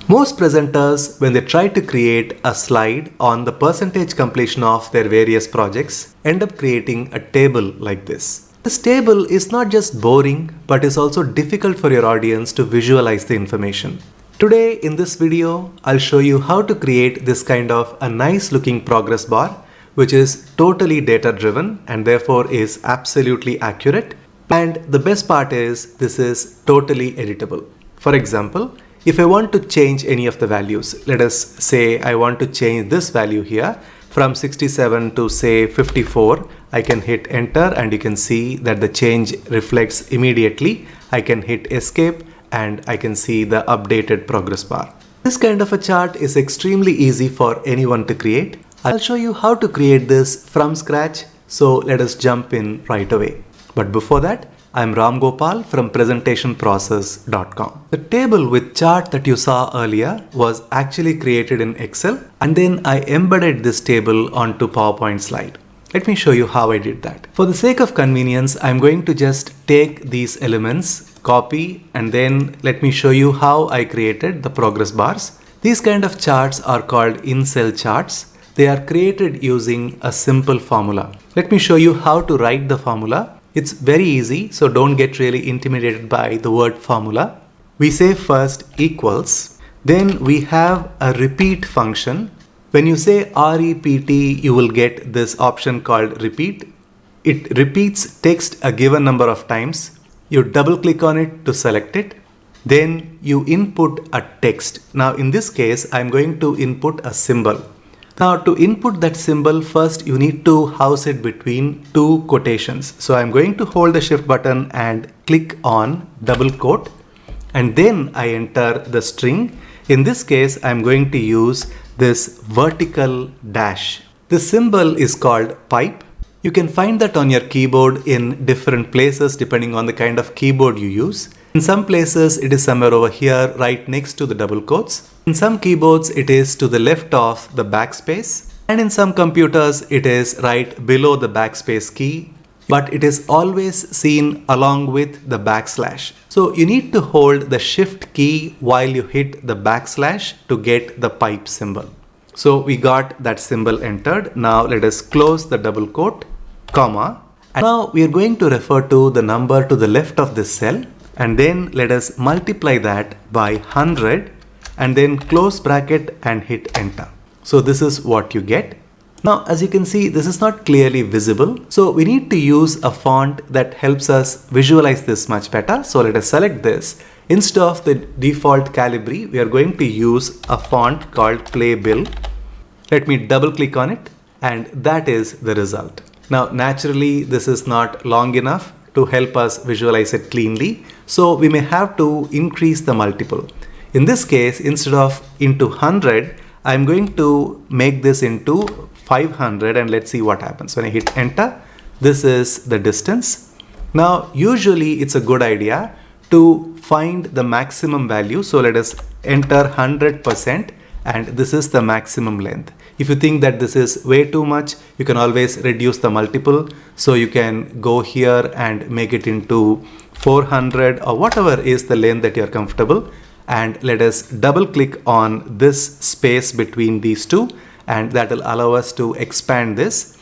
Most presenters, when they try to create a slide on the percentage completion of their various projects, end up creating a table like this. This table is not just boring, but is also difficult for your audience to visualize the information. Today in this video, I'll show you how to create this kind of a nice looking progress bar, which is totally data driven and therefore is absolutely accurate. And the best part is this is totally editable. For example, if I want to change any of the values, let us say I want to change this value here from 67 to say 54, I can hit enter and you can see that the change reflects immediately. I can hit escape and I can see the updated progress bar. This kind of a chart is extremely easy for anyone to create. I'll show you how to create this from scratch, so let us jump in right away. But before that, I'm Ramgopal from presentationprocess.com. The table with chart that you saw earlier was actually created in Excel, and then I embedded this table onto PowerPoint slide. Let me show you how I did that. For the sake of convenience, I'm going to just take these elements, copy, and then let me show you how I created the progress bars. These kind of charts are called in-cell charts. They are created using a simple formula. Let me show you how to write the formula. It's very easy, so don't get really intimidated by the word formula. We say first equals, then we have a repeat function. When you say rept, you will get this option called repeat. It repeats text a given number of times. You double click on it to select it. Then you input a text. Now in this case, I'm going to input a symbol. Now to input that symbol, first you need to house it between two quotations. So I'm going to hold the shift button and click on double quote, and then I enter the string. In this case, I'm going to use this vertical dash. This symbol is called pipe. You can find that on your keyboard in different places depending on the kind of keyboard you use. In some places it is somewhere over here right next to the double quotes. In some keyboards it is to the left of the backspace, and in some computers it is right below the backspace key, but it is always seen along with the backslash. So you need to hold the shift key while you hit the backslash to get the pipe symbol. So we got that symbol entered. Now let us close the double quote, comma, and now we are going to refer to the number to the left of this cell, and then let us multiply that by 100 and then close bracket and hit enter. So this is what you get. Now as you can see, this is not clearly visible, so we need to use a font that helps us visualize this much better. So let us select this. Instead of the default Calibri, we are going to use a font called Playbill. Let me double click on it, and that is the result. Now naturally this is not long enough to help us visualize it cleanly, so we may have to increase the multiple. In this case, instead of into 100, I'm going to make this into 500, and let's see what happens. When I hit enter, this is the distance. Now usually it's a good idea to find the maximum value, so let us enter 100%, and this is the maximum length. If you think that this is way too much, you can always reduce the multiple. So you can go here and make it into 400 or whatever is the length that you're comfortable. And let us double click on this space between these two, and that will allow us to expand this.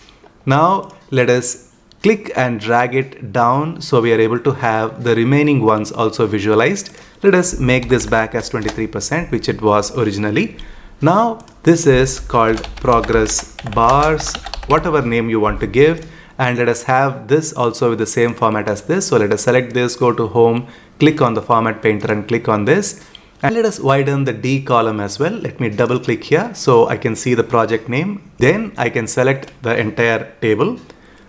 Now let us click and drag it down so we are able to have the remaining ones also visualized. Let us make this back as 23%, which it was originally. Now this is called progress bars, whatever name you want to give, and let us have this also with the same format as this. So let us select this, go to home, click on the format painter and click on this, and let us widen the D column as well. Let me double click here so I can see the project name. Then I can select the entire table,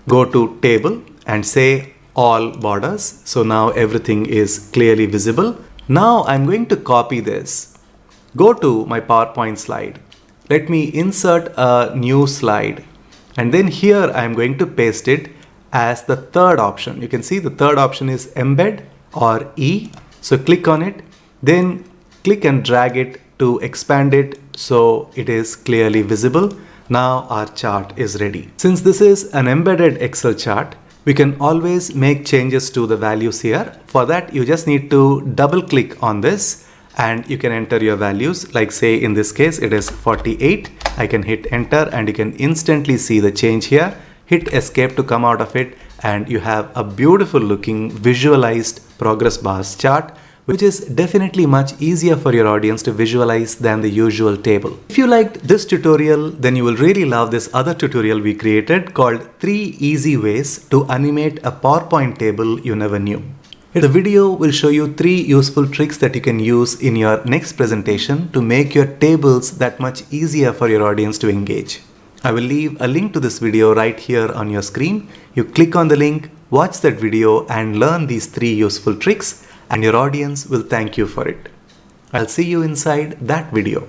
go to table and say all borders. So now everything is clearly visible. Now I'm going to copy this. Go to my PowerPoint slide. Let me insert a new slide, and then here I'm going to paste it as the third option. You can see the third option is embed or E. So click on it, then click and drag it to expand it so it is clearly visible. Now our chart is ready. Since this is an embedded Excel chart, we can always make changes to the values here. For that, you just need to double click on this and you can enter your values. Like say in this case it is 48. I can hit enter and you can instantly see the change here. Hit escape to come out of it and you have a beautiful looking visualized progress bars chart, which is definitely much easier for your audience to visualize than the usual table. If you liked this tutorial, then you will really love this other tutorial we created called 3 Easy Ways to Animate a PowerPoint Table You Never Knew. The video will show you 3 useful tricks that you can use in your next presentation to make your tables that much easier for your audience to engage. I will leave a link to this video right here on your screen. You click on the link, watch that video and learn these 3 useful tricks, and your audience will thank you for it. I'll see you inside that video.